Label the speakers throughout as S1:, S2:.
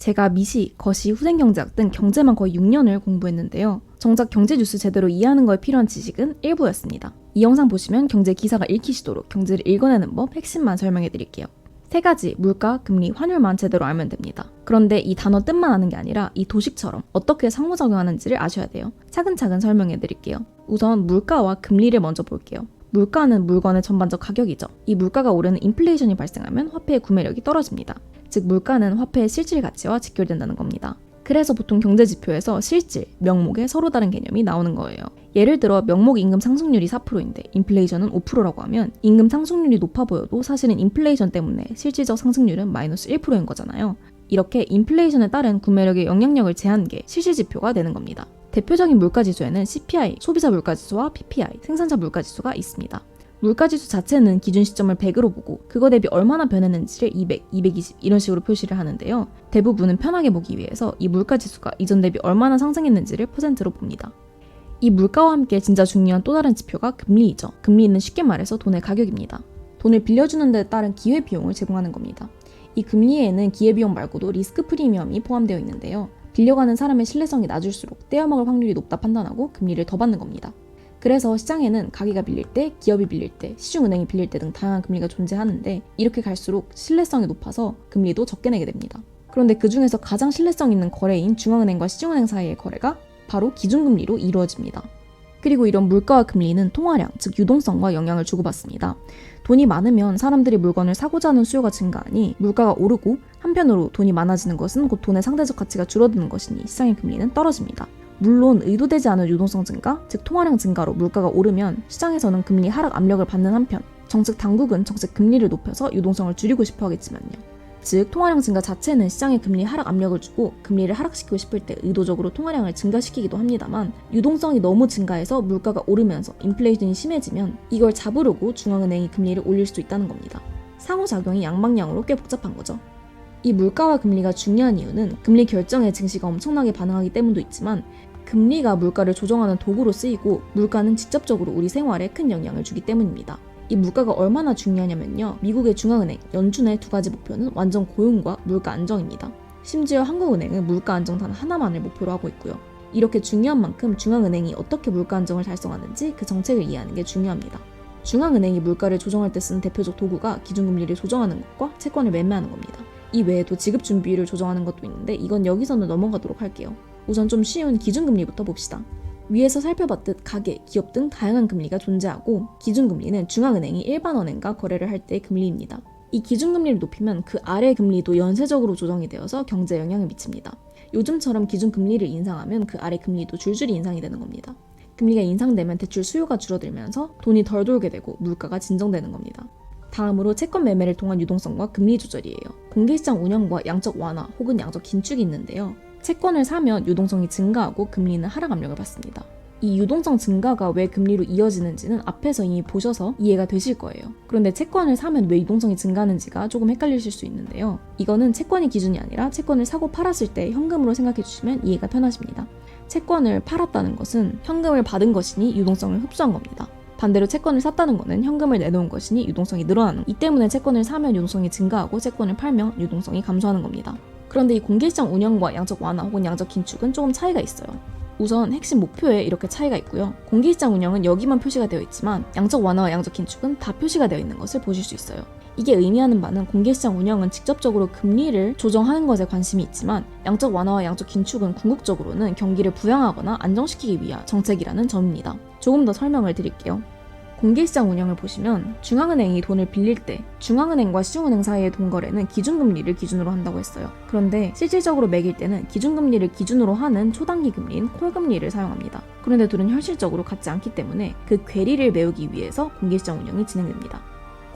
S1: 제가 미시, 거시, 후생경제학 등 경제만 거의 6년을 공부했는데요. 정작 경제 뉴스 제대로 이해하는 거에 필요한 지식은 일부였습니다. 이 영상 보시면 경제 기사가 읽히시도록 경제를 읽어내는 법 핵심만 설명해 드릴게요. 3가지, 물가, 금리, 환율만 제대로 알면 됩니다. 그런데 이 단어 뜻만 아는 게 아니라 이 도식처럼 어떻게 상호작용하는지를 아셔야 돼요. 차근차근 설명해 드릴게요. 우선 물가와 금리를 먼저 볼게요. 물가는 물건의 전반적 가격이죠. 이 물가가 오르는 인플레이션이 발생하면 화폐의 구매력이 떨어집니다. 즉 물가는 화폐의 실질 가치와 직결된다는 겁니다. 그래서 보통 경제지표에서 실질, 명목에 서로 다른 개념이 나오는 거예요. 예를 들어 명목 임금 상승률이 4%인데 인플레이션은 5%라고 하면 임금 상승률이 높아 보여도 사실은 인플레이션 때문에 실질적 상승률은 마이너스 1%인 거잖아요. 이렇게 인플레이션에 따른 구매력의 영향력을 제한 게 실질지표가 되는 겁니다. 대표적인 물가지수에는 CPI, 소비자 물가지수와 PPI, 생산자 물가지수가 있습니다. 물가지수 자체는 기준 시점을 100으로 보고 그거 대비 얼마나 변했는지를 200, 220 이런 식으로 표시를 하는데요. 대부분은 편하게 보기 위해서 이 물가지수가 이전 대비 얼마나 상승했는지를 퍼센트로 봅니다. 이 물가와 함께 진짜 중요한 또 다른 지표가 금리이죠. 금리는 쉽게 말해서 돈의 가격입니다. 돈을 빌려주는 데 따른 기회비용을 제공하는 겁니다. 이 금리에는 기회비용 말고도 리스크 프리미엄이 포함되어 있는데요. 빌려가는 사람의 신뢰성이 낮을수록 떼어먹을 확률이 높다 판단하고 금리를 더 받는 겁니다. 그래서 시장에는 가게가 빌릴 때, 기업이 빌릴 때, 시중은행이 빌릴 때 등 다양한 금리가 존재하는데 이렇게 갈수록 신뢰성이 높아서 금리도 적게 내게 됩니다. 그런데 그 중에서 가장 신뢰성 있는 거래인 중앙은행과 시중은행 사이의 거래가 바로 기준금리로 이루어집니다. 그리고 이런 물가와 금리는 통화량, 즉 유동성과 영향을 주고받습니다. 돈이 많으면 사람들이 물건을 사고자 하는 수요가 증가하니 물가가 오르고 한편으로 돈이 많아지는 것은 곧 돈의 상대적 가치가 줄어드는 것이니 시장의 금리는 떨어집니다. 물론 의도되지 않은 유동성 증가, 즉 통화량 증가로 물가가 오르면 시장에서는 금리 하락 압력을 받는 한편 정책 당국은 정책 금리를 높여서 유동성을 줄이고 싶어 하겠지만요. 즉 통화량 증가 자체는 시장에 금리 하락 압력을 주고 금리를 하락시키고 싶을 때 의도적으로 통화량을 증가시키기도 합니다만 유동성이 너무 증가해서 물가가 오르면서 인플레이션이 심해지면 이걸 잡으려고 중앙은행이 금리를 올릴 수도 있다는 겁니다. 상호작용이 양방향으로 꽤 복잡한 거죠. 이 물가와 금리가 중요한 이유는 금리 결정에 증시가 엄청나게 반응하기 때문도 있지만 금리가 물가를 조정하는 도구로 쓰이고 물가는 직접적으로 우리 생활에 큰 영향을 주기 때문입니다. 이 물가가 얼마나 중요하냐면요. 미국의 중앙은행, 연준의 2가지 목표는 완전 고용과 물가 안정입니다. 심지어 한국은행은 물가 안정 단 하나만을 목표로 하고 있고요. 이렇게 중요한 만큼 중앙은행이 어떻게 물가 안정을 달성하는지 그 정책을 이해하는 게 중요합니다. 중앙은행이 물가를 조정할 때 쓰는 대표적 도구가 기준금리를 조정하는 것과 채권을 매매하는 겁니다. 이 외에도 지급준비율을 조정하는 것도 있는데 이건 여기서는 넘어가도록 할게요. 우선 좀 쉬운 기준금리부터 봅시다. 위에서 살펴봤듯 가계, 기업 등 다양한 금리가 존재하고 기준금리는 중앙은행이 일반은행과 거래를 할 때의 금리입니다. 이 기준금리를 높이면 그 아래 금리도 연쇄적으로 조정이 되어서 경제에 영향을 미칩니다. 요즘처럼 기준금리를 인상하면 그 아래 금리도 줄줄이 인상이 되는 겁니다. 금리가 인상되면 대출 수요가 줄어들면서 돈이 덜 돌게 되고 물가가 진정되는 겁니다. 다음으로 채권 매매를 통한 유동성과 금리 조절이에요. 공개시장 운영과 양적 완화 혹은 양적 긴축이 있는데요. 채권을 사면 유동성이 증가하고 금리는 하락 압력을 받습니다. 이 유동성 증가가 왜 금리로 이어지는지는 앞에서 이미 보셔서 이해가 되실 거예요. 그런데 채권을 사면 왜 유동성이 증가하는지가 조금 헷갈리실 수 있는데요. 이거는 채권이 기준이 아니라 채권을 사고 팔았을 때 현금으로 생각해 주시면 이해가 편하십니다. 채권을 팔았다는 것은 현금을 받은 것이니 유동성을 흡수한 겁니다. 반대로 채권을 샀다는 것은 현금을 내놓은 것이니 유동성이 늘어나는 것. 이 때문에 채권을 사면 유동성이 증가하고 채권을 팔면 유동성이 감소하는 겁니다. 그런데 이 공개시장 운영과 양적 완화 혹은 양적 긴축은 조금 차이가 있어요. 우선 핵심 목표에 이렇게 차이가 있고요. 공개시장 운영은 여기만 표시가 되어 있지만 양적 완화와 양적 긴축은 다 표시가 되어 있는 것을 보실 수 있어요. 이게 의미하는 바는 공개시장 운영은 직접적으로 금리를 조정하는 것에 관심이 있지만 양적 완화와 양적 긴축은 궁극적으로는 경기를 부양하거나 안정시키기 위한 정책이라는 점입니다. 조금 더 설명을 드릴게요. 공개시장 운영을 보시면 중앙은행이 돈을 빌릴 때 중앙은행과 시중은행 사이의 돈거래는 기준금리를 기준으로 한다고 했어요. 그런데 실질적으로 매길 때는 기준금리를 기준으로 하는 초단기 금리인 콜금리를 사용합니다. 그런데 둘은 현실적으로 같지 않기 때문에 그 괴리를 메우기 위해서 공개시장 운영이 진행됩니다.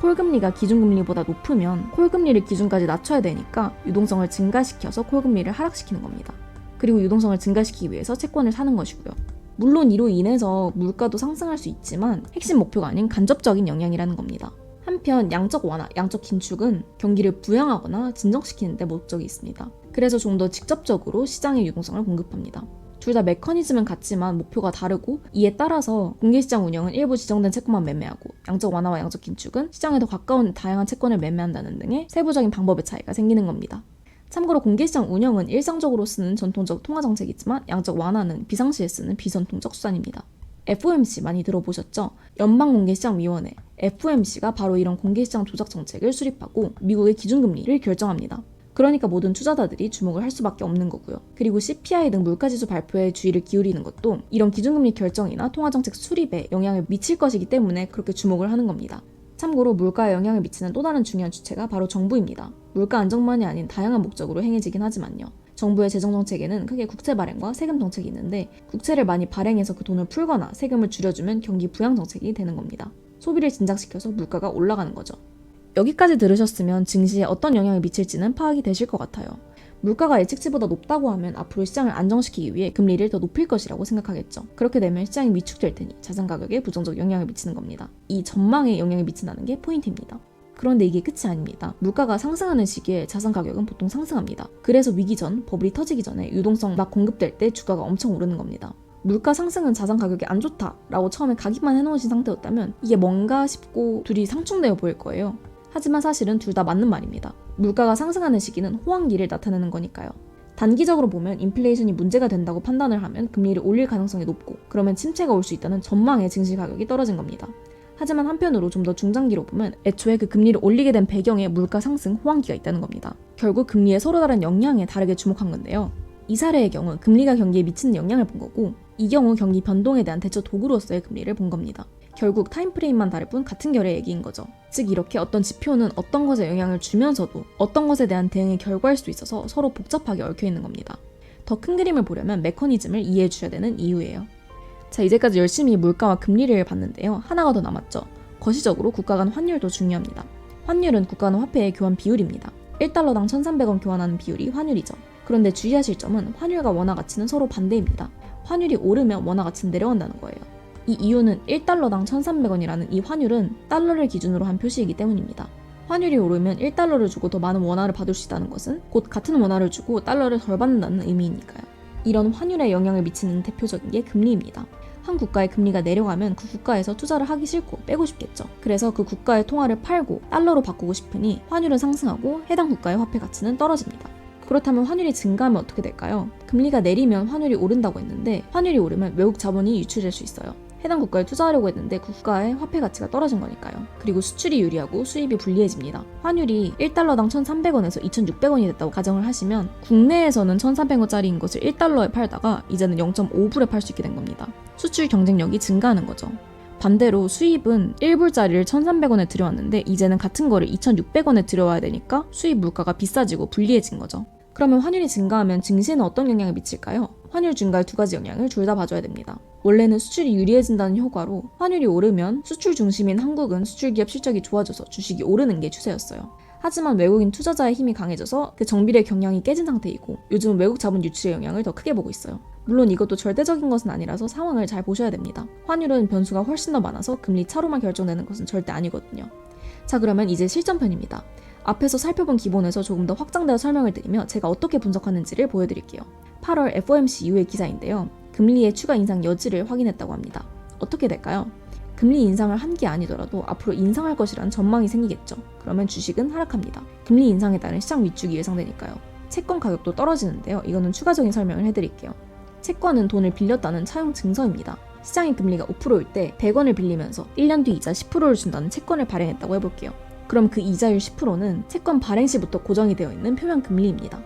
S1: 콜금리가 기준금리보다 높으면 콜금리를 기준까지 낮춰야 되니까 유동성을 증가시켜서 콜금리를 하락시키는 겁니다. 그리고 유동성을 증가시키기 위해서 채권을 사는 것이고요. 물론 이로 인해서 물가도 상승할 수 있지만 핵심 목표가 아닌 간접적인 영향이라는 겁니다. 한편 양적 완화, 양적 긴축은 경기를 부양하거나 진정시키는 데 목적이 있습니다. 그래서 좀 더 직접적으로 시장의 유동성을 공급합니다. 둘 다 메커니즘은 같지만 목표가 다르고 이에 따라서 공개시장 운영은 일부 지정된 채권만 매매하고 양적 완화와 양적 긴축은 시장에 더 가까운 다양한 채권을 매매한다는 등의 세부적인 방법의 차이가 생기는 겁니다. 참고로 공개시장 운영은 일상적으로 쓰는 전통적 통화정책이지만 양적 완화는 비상시에 쓰는 비전통적 수단입니다. FOMC 많이 들어보셨죠? 연방공개시장위원회 FOMC가 바로 이런 공개시장 조작 정책을 수립하고 미국의 기준금리를 결정합니다. 그러니까 모든 투자자들이 주목을 할 수밖에 없는 거고요. 그리고 CPI 등 물가지수 발표에 주의를 기울이는 것도 이런 기준금리 결정이나 통화정책 수립에 영향을 미칠 것이기 때문에 그렇게 주목을 하는 겁니다. 참고로 물가에 영향을 미치는 또 다른 중요한 주체가 바로 정부입니다. 물가 안정만이 아닌 다양한 목적으로 행해지긴 하지만요. 정부의 재정정책에는 크게 국채 발행과 세금 정책이 있는데 국채를 많이 발행해서 그 돈을 풀거나 세금을 줄여주면 경기 부양 정책이 되는 겁니다. 소비를 진작시켜서 물가가 올라가는 거죠. 여기까지 들으셨으면 증시에 어떤 영향을 미칠지는 파악이 되실 것 같아요. 물가가 예측치보다 높다고 하면 앞으로 시장을 안정시키기 위해 금리를 더 높일 것이라고 생각하겠죠. 그렇게 되면 시장이 위축될 테니 자산 가격에 부정적 영향을 미치는 겁니다. 이 전망에 영향을 미친다는 게 포인트입니다. 그런데 이게 끝이 아닙니다. 물가가 상승하는 시기에 자산 가격은 보통 상승합니다. 그래서 위기 전, 버블이 터지기 전에 유동성 막 공급될 때 주가가 엄청 오르는 겁니다. 물가 상승은 자산 가격이 안 좋다라고 처음에 각인만 해놓으신 상태였다면 이게 뭔가 싶고 둘이 상충되어 보일 거예요. 하지만 사실은 둘 다 맞는 말입니다. 물가가 상승하는 시기는 호황기를 나타내는 거니까요. 단기적으로 보면 인플레이션이 문제가 된다고 판단을 하면 금리를 올릴 가능성이 높고 그러면 침체가 올 수 있다는 전망에 증시 가격이 떨어진 겁니다. 하지만 한편으로 좀 더 중장기로 보면 애초에 그 금리를 올리게 된 배경에 물가 상승 호황기가 있다는 겁니다. 결국 금리의 서로 다른 영향에 다르게 주목한 건데요. 이 사례의 경우 금리가 경기에 미치는 영향을 본 거고 이 경우 경기 변동에 대한 대처 도구로서의 금리를 본 겁니다. 결국 타임프레임만 다를 뿐 같은 결의 얘기인 거죠. 즉 이렇게 어떤 지표는 어떤 것에 영향을 주면서도 어떤 것에 대한 대응의 결과일 수 있어서 서로 복잡하게 얽혀있는 겁니다. 더 큰 그림을 보려면 메커니즘을 이해해 주셔야 되는 이유예요. 자, 이제까지 열심히 물가와 금리를 봤는데요. 하나가 더 남았죠. 거시적으로 국가 간 환율도 중요합니다. 환율은 국가 간 화폐의 교환 비율입니다. 1달러당 1,300원 교환하는 비율이 환율이죠. 그런데 주의하실 점은 환율과 원화 가치는 서로 반대입니다. 환율이 오르면 원화 가치는 내려간다는 거예요. 이 이유는 1달러당 1,300원이라는 이 환율은 달러를 기준으로 한 표시이기 때문입니다. 환율이 오르면 1달러를 주고 더 많은 원화를 받을 수 있다는 것은 곧 같은 원화를 주고 달러를 덜 받는다는 의미이니까요. 이런 환율에 영향을 미치는 대표적인 게 금리입니다. 한 국가의 금리가 내려가면 그 국가에서 투자를 하기 싫고 빼고 싶겠죠. 그래서 그 국가의 통화를 팔고 달러로 바꾸고 싶으니 환율은 상승하고 해당 국가의 화폐 가치는 떨어집니다. 그렇다면 환율이 증가하면 어떻게 될까요? 금리가 내리면 환율이 오른다고 했는데 환율이 오르면 외국 자본이 유출될 수 있어요. 해당 국가에 투자하려고 했는데 그 국가의 화폐 가치가 떨어진 거니까요. 그리고 수출이 유리하고 수입이 불리해집니다. 환율이 1달러당 1,300원에서 2,600원이 됐다고 가정을 하시면 국내에서는 1,300원짜리인 것을 1달러에 팔다가 이제는 0.5불에 팔 수 있게 된 겁니다. 수출 경쟁력이 증가하는 거죠. 반대로 수입은 1불짜리를 1,300원에 들여왔는데 이제는 같은 거를 2,600원에 들여와야 되니까 수입 물가가 비싸지고 불리해진 거죠. 그러면 환율이 증가하면 증시에는 어떤 영향을 미칠까요? 환율 증가의 두 가지 영향을 둘 다 봐줘야 됩니다. 원래는 수출이 유리해진다는 효과로 환율이 오르면 수출 중심인 한국은 수출기업 실적이 좋아져서 주식이 오르는 게 추세였어요. 하지만 외국인 투자자의 힘이 강해져서 그 정비례 경향이 깨진 상태이고 요즘은 외국 자본 유출의 영향을 더 크게 보고 있어요. 물론 이것도 절대적인 것은 아니라서 상황을 잘 보셔야 됩니다. 환율은 변수가 훨씬 더 많아서 금리 차로만 결정되는 것은 절대 아니거든요. 자, 그러면 이제 실전편입니다. 앞에서 살펴본 기본에서 조금 더 확장되어 설명을 드리며 제가 어떻게 분석하는지를 보여드릴게요. 8월 FOMC 이후의 기사인데요. 금리의 추가 인상 여지를 확인했다고 합니다. 어떻게 될까요? 금리 인상을 한 게 아니더라도 앞으로 인상할 것이라는 전망이 생기겠죠. 그러면 주식은 하락합니다. 금리 인상에 따른 시장 위축이 예상되니까요. 채권 가격도 떨어지는데요. 이거는 추가적인 설명을 해드릴게요. 채권은 돈을 빌렸다는 차용 증서입니다. 시장의 금리가 5%일 때 100원을 빌리면서 1년 뒤 이자 10%를 준다는 채권을 발행했다고 해볼게요. 그럼 그 이자율 10%는 채권 발행 시부터 고정이 되어 있는 표면 금리입니다.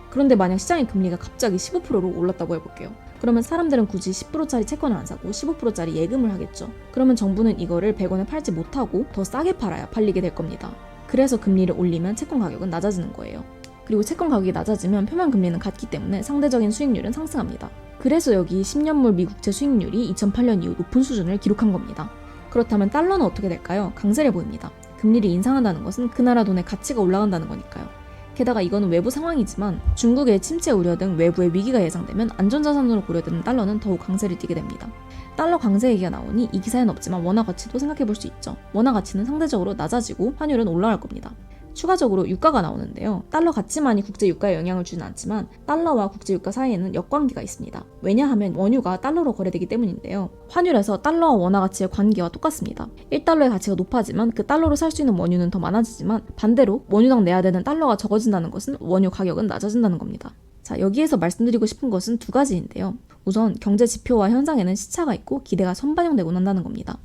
S1: 그런데 만약 시장의 금리가 갑자기 15%로 올랐다고 해볼게요. 그러면 사람들은 굳이 10%짜리 채권을 안 사고 15%짜리 예금을 하겠죠. 그러면 정부는 이거를 100원에 팔지 못하고 더 싸게 팔아야 팔리게 될 겁니다. 그래서 금리를 올리면 채권 가격은 낮아지는 거예요. 그리고 채권 가격이 낮아지면 표면 금리는 같기 때문에 상대적인 수익률은 상승합니다. 그래서 여기 10년물 미국채 수익률이 2008년 이후 높은 수준을 기록한 겁니다. 그렇다면 달러는 어떻게 될까요? 강세를 보입니다. 금리를 인상한다는 것은 그 나라 돈의 가치가 올라간다는 거니까요. 게다가 이거는 외부 상황이지만 중국의 침체 우려 등 외부의 위기가 예상되면 안전자산으로 고려되는 달러는 더욱 강세를 띠게 됩니다. 달러 강세 얘기가 나오니 이 기사에는 없지만 원화 가치도 생각해 볼 수 있죠. 원화 가치는 상대적으로 낮아지고 환율은 올라갈 겁니다. 추가적으로 유가가 나오는데요. 달러 가치만이 국제 유가에 영향을 주진 않지만 달러와 국제 유가 사이에는 역관계가 있습니다. 왜냐하면 원유가 달러로 거래되기 때문인데요. 환율에서 달러와 원화 가치의 관계와 똑같습니다. 1달러의 가치가 높아지면 그 달러로 살 수 있는 원유는 더 많아지지만 반대로 원유당 내야 되는 달러가 적어진다는 것은 원유 가격은 낮아진다는 겁니다. 자, 여기에서 말씀드리고 싶은 것은 두 가지인데요. 우선 경제 지표와 현상에는 시차가 있고 기대가 선반영되고 난다는 겁니다.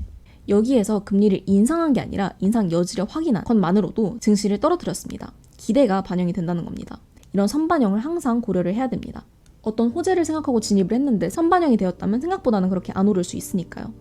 S1: 여기에서 금리를 인상한 게 아니라 인상 여지를 확인한 것만으로도 증시를 떨어뜨렸습니다. 기대가 반영이 된다는 겁니다. 이런 선반영을 항상 고려를 해야 됩니다. 어떤 호재를 생각하고 진입을 했는데 선반영이 되었다면 생각보다는 그렇게 안 오를 수 있으니까요.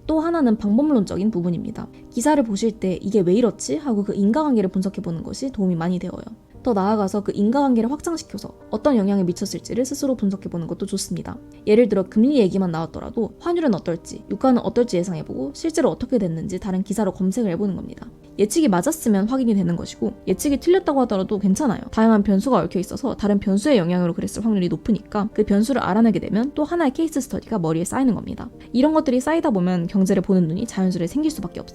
S1: 또 하나는 방법론적인 부분입니다. 기사를 보실 때 이게 왜 이렇지? 하고 그 인과관계를 분석해보는 것이 도움이 많이 되어요. 더 나아가서 그 인과관계를 확장시켜서 어떤 영향을 미쳤을지를 스스로 분석해보는 것도 좋습니다. 예를 들어 금리 얘기만 나왔더라도 환율은 어떨지, 유가는 어떨지 예상해보고 실제로 어떻게 됐는지 다른 기사로 검색을 해보는 겁니다. 예측이 맞았으면 확인이 되는 것이고 예측이 틀렸다고 하더라도 괜찮아요. 다양한 변수가 얽혀 있어서 다른 변수의 영향으로 그랬을 확률이 높으니까 그 변수를 알아내게 되면 또 하나의 케이스 스터디가 머리에 쌓이는 겁니다. 이런 것들이 쌓이다 보면 경제를 보는 눈이 자연스레 생길 수밖에 없어요.